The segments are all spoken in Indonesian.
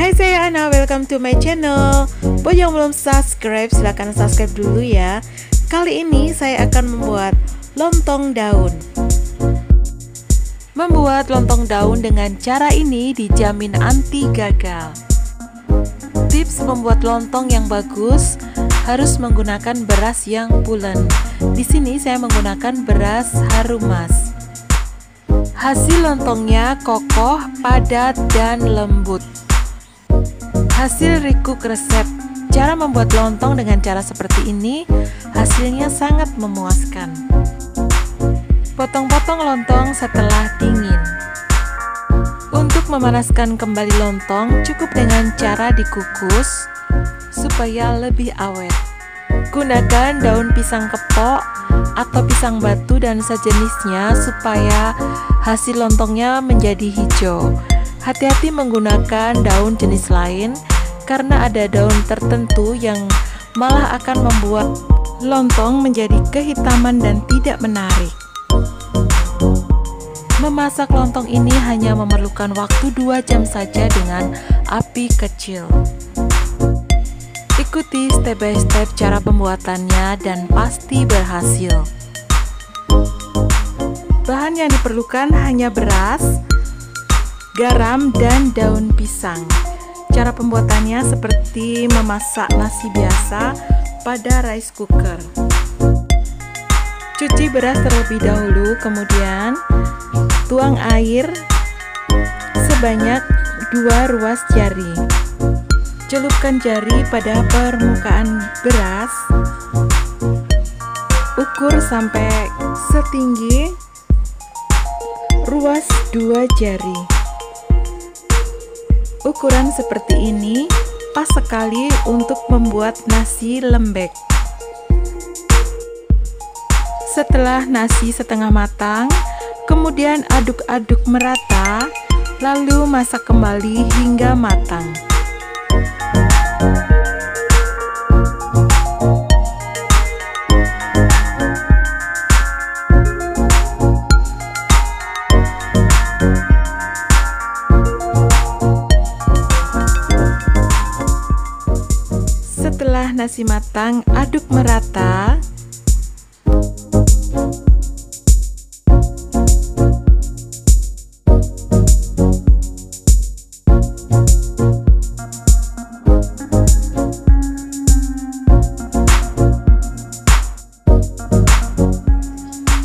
Hai, saya Ana, welcome to my channel. Buat yang belum subscribe, silahkan subscribe dulu ya. Kali ini saya akan membuat lontong daun. Membuat lontong daun dengan cara ini dijamin anti gagal. Tips membuat lontong yang bagus harus menggunakan beras yang pulen. Di sini saya menggunakan beras Harumas. Hasil lontongnya kokoh, padat, dan lembut. Hasil recook resep. Cara membuat lontong dengan cara seperti ini hasilnya sangat memuaskan. Potong-potong lontong setelah dingin. Untuk memanaskan kembali lontong cukup dengan cara dikukus supaya lebih awet. Gunakan daun pisang kepok atau pisang batu dan sejenisnya supaya hasil lontongnya menjadi hijau. Hati-hati menggunakan daun jenis lain karena ada daun tertentu yang malah akan membuat lontong menjadi kehitaman dan tidak menarik. Memasak lontong ini hanya memerlukan waktu 2 jam saja dengan api kecil. Ikuti step by step cara pembuatannya dan pasti berhasil. Bahan yang diperlukan hanya beras, garam, dan daun pisang. Cara pembuatannya seperti memasak nasi biasa pada rice cooker. Cuci beras terlebih dahulu, kemudian tuang air sebanyak 2 ruas jari. Celupkan jari pada permukaan beras. Ukur sampai setinggi ruas 2 jari. Ukuran seperti ini pas sekali untuk membuat nasi lembek. Setelah nasi setengah matang, kemudian aduk-aduk merata, lalu masak kembali hingga matang. Setelah nasi matang, aduk merata.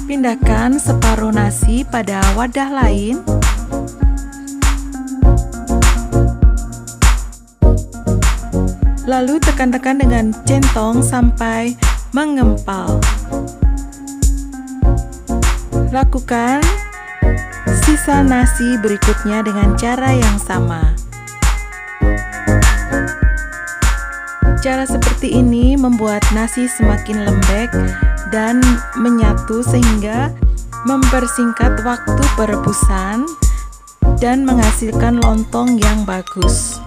Pindahkan separuh nasi pada wadah lain. Lalu tekan-tekan dengan centong sampai mengempal. Lakukan sisa nasi berikutnya dengan cara yang sama. Cara seperti ini membuat nasi semakin lembek dan menyatu sehingga mempersingkat waktu perebusan dan menghasilkan lontong yang bagus.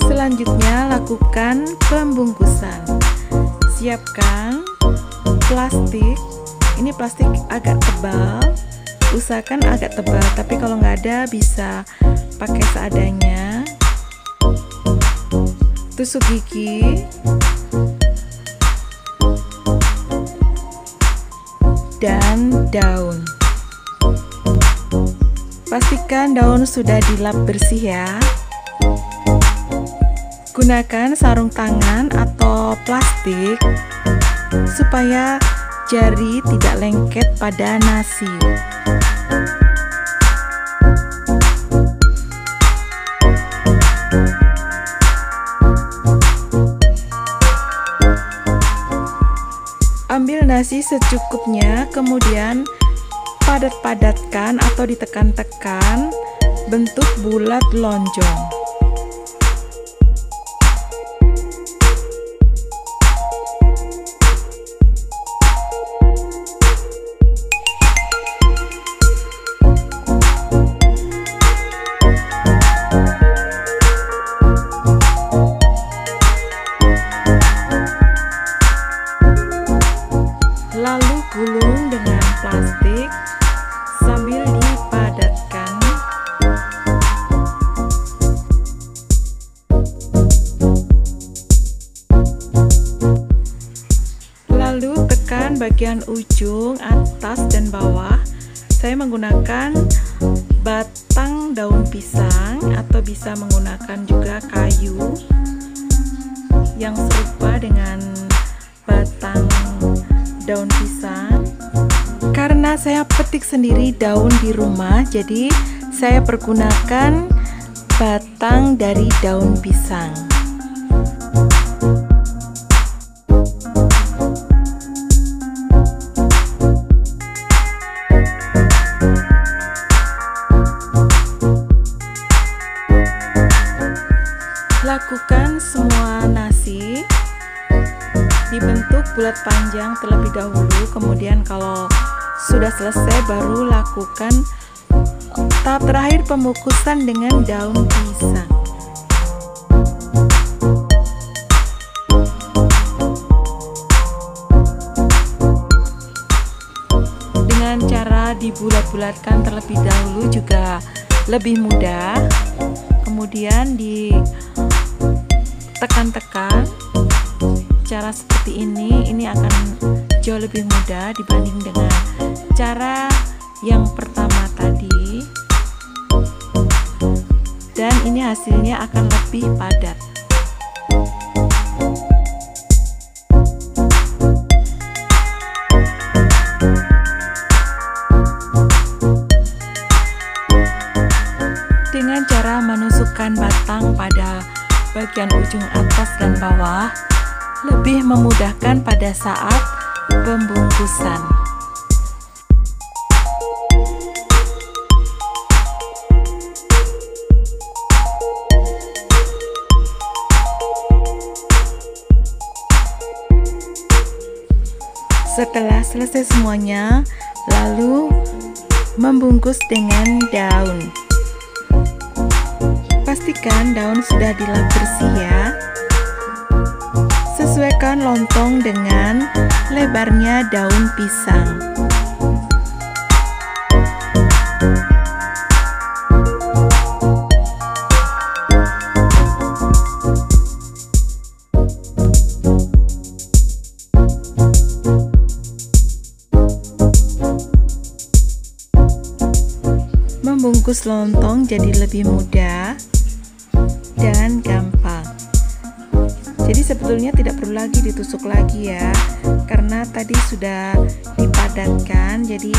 Selanjutnya lakukan pembungkusan. Siapkan plastik. Ini plastik agak tebal. Usahakan agak tebal, tapi kalau nggak ada bisa pakai seadanya. Tusuk gigi dan daun. Pastikan daun sudah dilap bersih ya. Gunakan sarung tangan atau plastik supaya jari tidak lengket pada nasi. Ambil nasi secukupnya, kemudian padat-padatkan atau ditekan-tekan bentuk bulat lonjong. Lalu gulung dengan plastik sambil dipadatkan. bagian ujung atas dan bawah saya menggunakan batang daun pisang atau bisa menggunakan juga kayu yang serupa dengan batang daun pisang. Karena saya petik sendiri daun di rumah, jadi saya pergunakan batang dari daun pisang. Lakukan semua nasi dibentuk bulat panjang terlebih dahulu, kemudian kalau sudah selesai baru lakukan tahap terakhir pemukusan dengan daun pisang. Dengan cara dibulat-bulatkan terlebih dahulu juga lebih mudah, kemudian ditekan-tekan. Cara seperti ini akan jauh lebih mudah dibanding dengan cara yang pertama tadi, dan ini hasilnya akan lebih padat. Dengan cara menusukkan batang pada bagian ujung atas dan bawah lebih memudahkan pada saat pembungkusan. Setelah selesai semuanya, lalu membungkus dengan daun. Pastikan daun sudah dilap bersih ya. Sesuaikan lontong dengan lebarnya daun pisang. Membungkus lontong jadi lebih mudah dan gampang. Jadi sebetulnya tidak perlu lagi ditusuk lagi ya, karena tadi sudah dipadatkan. Jadi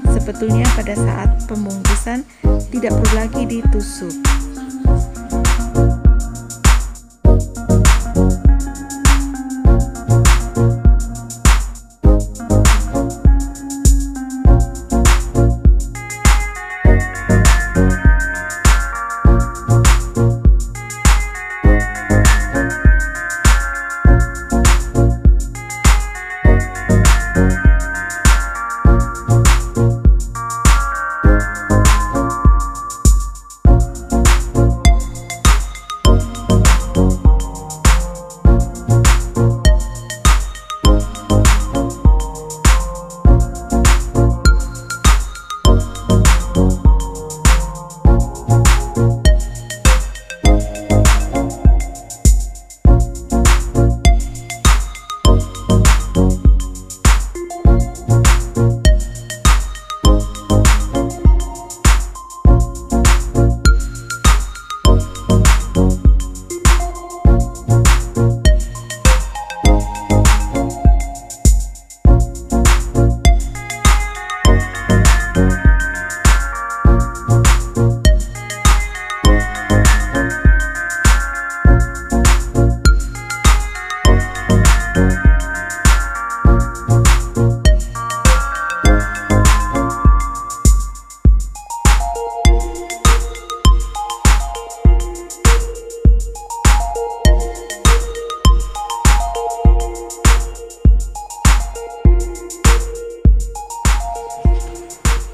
sebetulnya pada saat pembungkusan tidak perlu lagi ditusuk.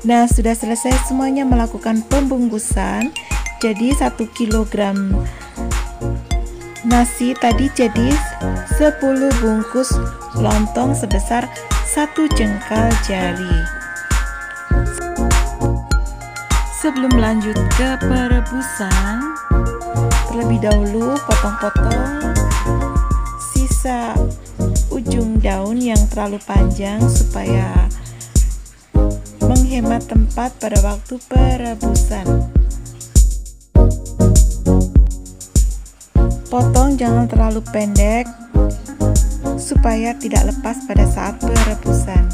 Nah, sudah selesai semuanya melakukan pembungkusan. Jadi 1 kg nasi tadi jadi 10 bungkus lontong sebesar 1 jengkal jari. Sebelum lanjut ke perebusan, terlebih dahulu potong-potong sisa ujung daun yang terlalu panjang supaya menghemat tempat pada waktu perebusan. Potong jangan terlalu pendek supaya tidak lepas pada saat perebusan.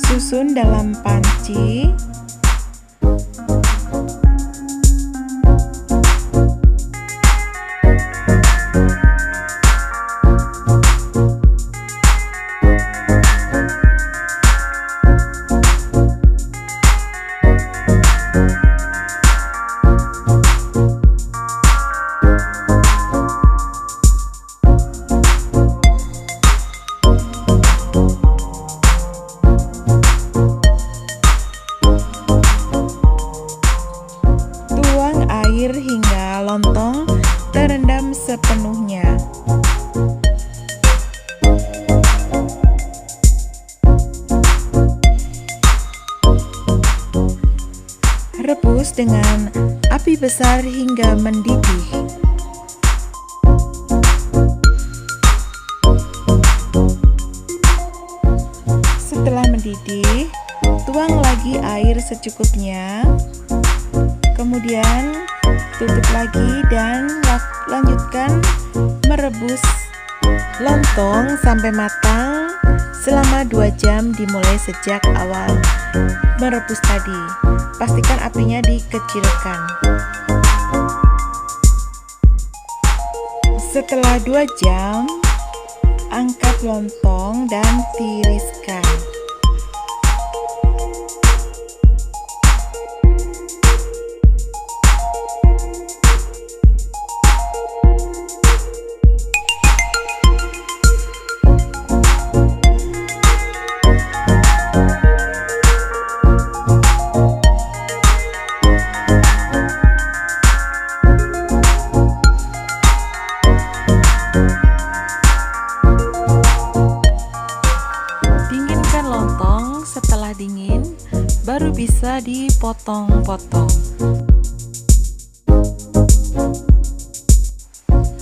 Susun dalam panci. Air hingga lontong terendam sepenuhnya. Rebus dengan api besar hingga mendidih. Setelah mendidih, tuang lagi air secukupnya. Kemudian tutup lagi dan lanjutkan merebus lontong sampai matang selama 2 jam dimulai sejak awal merebus tadi. Pastikan apinya dikecilkan. Setelah 2 jam, angkat lontong dan tiriskan. Dinginkan lontong. Setelah dingin, baru bisa dipotong-potong.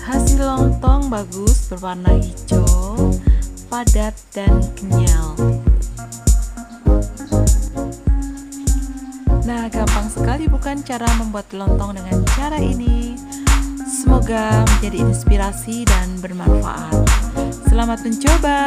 Hasil lontong bagus, berwarna hijau, padat dan kenyal. Nah, gampang sekali bukan cara membuat lontong dengan cara ini? Semoga menjadi inspirasi dan bermanfaat. Selamat mencoba.